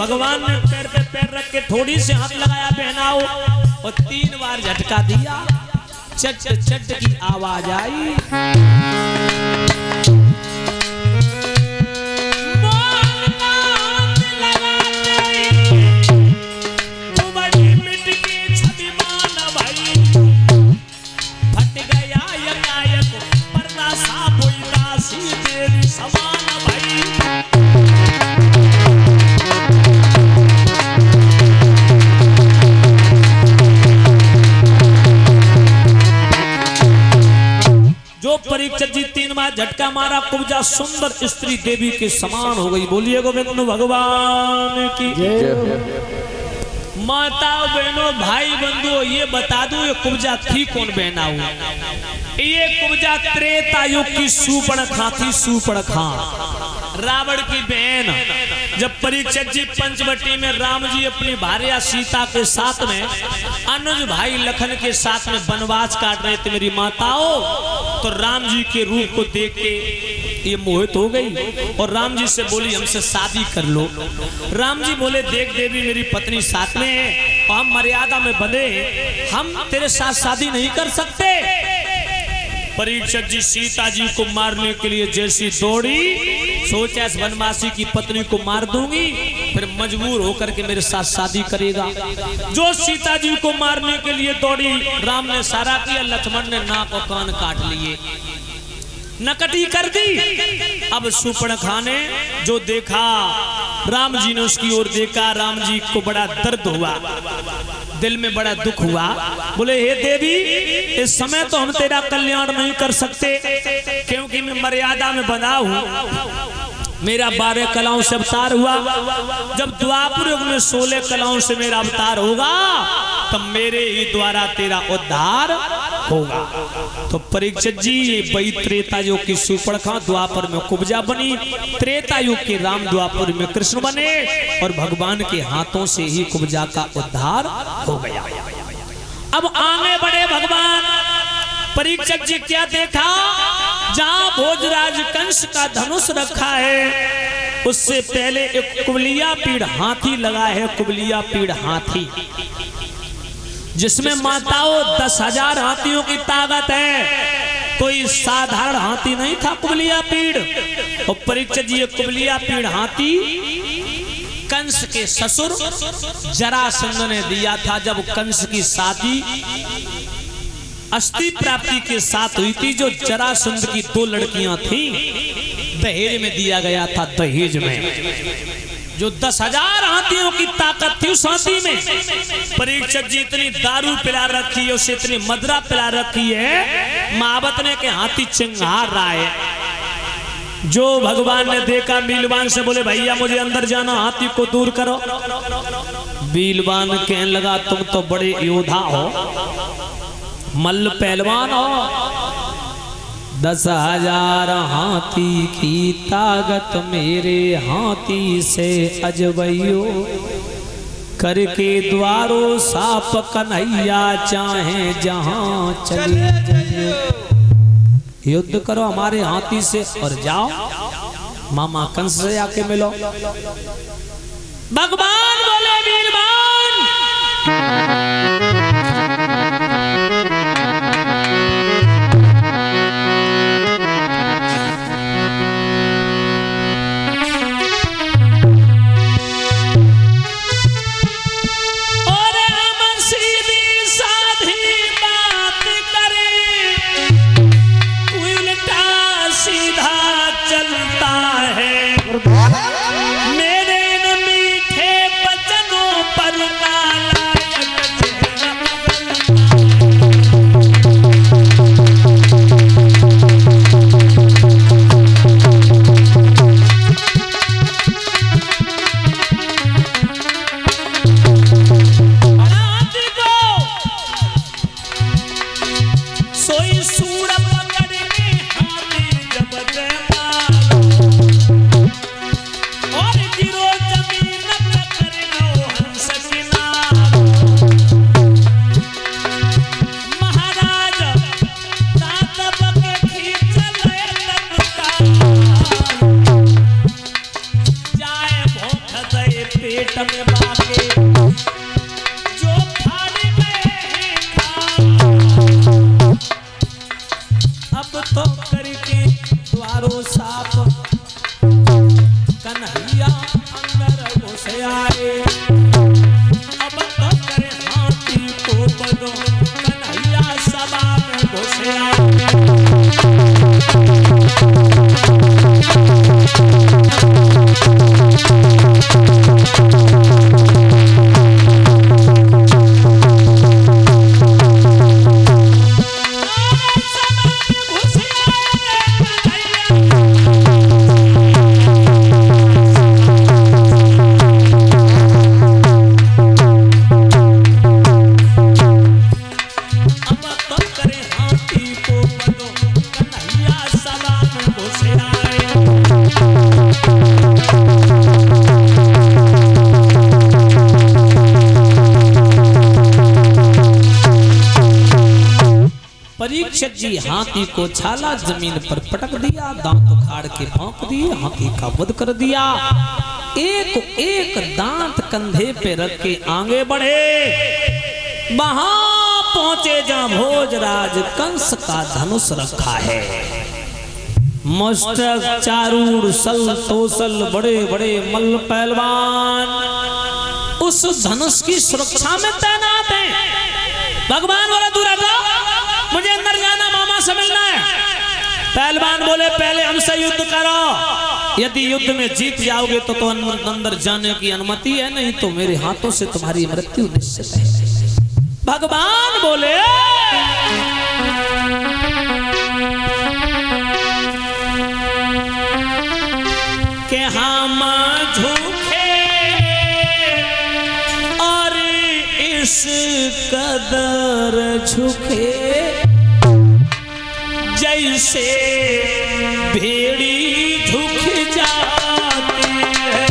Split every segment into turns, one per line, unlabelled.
भगवान ने पैर पे पैर रख के थोड़ी से हाथ लगाया पहनाओ और 3 बार झटका दिया। चट चट की आवाज आई। परीक्षित जी 3 बार झटका मारा, कुब्जा सुंदर स्त्री देवी के समान हो गई। बोलिए गोविंद भगवान की। माता बहनों भाई बंधुओं ये बता दूं ये कुब्जा थी कौन बहना हुआ? ये कुब्जा त्रेता युग की सूर्पणखा थी। सूर्पणखा रावण की बहन। जब परीक्षित जी पंचवटी में राम जी अपनी भार्या सीता के साथ में अनुज भाई लखन के साथ में वनवास काट रहे थे मेरी माताओं, तो राम जी के रूप को देख के ये मोहित हो गई और राम जी से बोली हमसे शादी कर लो। राम जी बोले देख देवी मेरी पत्नी साथ में है और हम मर्यादा में बंधे, हम तेरे साथ शादी नहीं कर सकते। परीक्षित जी सीता जी को मारने के लिए जैसी दौड़ी, सोचा इस वनवासी की पत्नी को मार दूंगी फिर मजबूर होकर के मेरे साथ शादी करेगा। जो सीता जी को मारने के लिए दौड़ी, राम ने सारा किया, लक्ष्मण ने नाक और कान काट लिए, नकटी कर दी। अब सूर्पणखा ने जो देखा, राम जी ने उसकी ओर देखा, राम जी को बड़ा दर्द हुआ, दिल में बड़ा दुख हुआ। बोले हे देवी इस समय तो हम तेरा कल्याण नहीं कर सकते क्योंकि मैं मर्यादा में बंधा हूँ। मेरा 12 कलाओं से अवतार हुआ, जब द्वापर युग में 16 कलाओं से मेरा अवतार होगा तब मेरे ही द्वारा तेरा उद्धार होगा। तो परीक्षित जी वही त्रेता युग की सूर्पणखा द्वापर में कुब्जा बनी, त्रेता युग के राम द्वापर में कृष्ण बने और भगवान के हाथों से ही कुब्जा का उद्धार हो गया। अब आगे बढ़े भगवान। परीक्षित जी क्या देखा? जहां भोजराज कंस का धनुष रखा है उससे पहले एक कुबलिया पीड़ हाथी लगा है। कुबलिया पीड़ हाथी जिसमें माताओं 10,000 हाथियों की ताकत है, कोई साधारण हाथी नहीं था कुबलिया पीड़। और परीक्षित जी कुबलिया पीड़ हाथी कंस के ससुर जरासंध ने दिया था। जब कंस की शादी अस्थि प्राप्ति के साथ हुई थी, जो जरासंध की 2 लड़कियां थी, दहेज में दिया गया था। दहेज में जो 10,000 हाथियों की ताकत थी उस हाथी में परीक्षित जी इतनी दारू पिला रखी है, उसे इतनी मदरा पिला रखी है, महावत ने के हाथी चिंगार रहा है। जो भगवान ने देखा बीलवान से बोले भैया मुझे अंदर जाना, हाथी को दूर करो। बीलवान कहने लगा तुम तो बड़े योद्धा हो, मल्ल पहलवान हो, 10,000 हाथी की ताकत मेरे हाथी से अजबैयो, करके द्वारों साप कन्हैया चाहे जहां चले जाइयो। युद्ध करो हमारे हाथी से और जाओ मामा कंस से आके मिलो। भगवान बोले बीरबान मेरे न मीठे बचन जो फाड़ गए अब तो करके द्वारों साफ कन्हैया अंदर घुस आए। अब तो करे हाथी को बनो कन्हैया सभा में घुस आए। परीक्षित जी हाथी को छाला जमीन पर पटक दिया, दांत उखाड़ के भौंक दिए, हाथी का वध कर दिया। एक एक दांत कंधे पे रख के आगे बढ़े, वहां पहुंचे जहां भोजराज कंस का धनुष रखा है। मस्तक चारूर सल तोसल बड़े बड़े मल्ल पहलवान उस धनुष की सुरक्षा में तैनात हैं। भगवान बोला दूर हटो, मुझे अंदर जाना, मामा से मिलना है। पहलवान बोले पहले हमसे युद्ध करो, यदि युद्ध में जीत जाओगे तो अंदर जाने की अनुमति है, नहीं तो मेरे हाथों से तुम्हारी मृत्यु निश्चित है। भगवान बोले कि हम झूठे और इस कदर झुके जैसे भेड़ी झुक जाती है।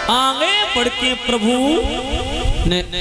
आगे बढ़ के प्रभु ने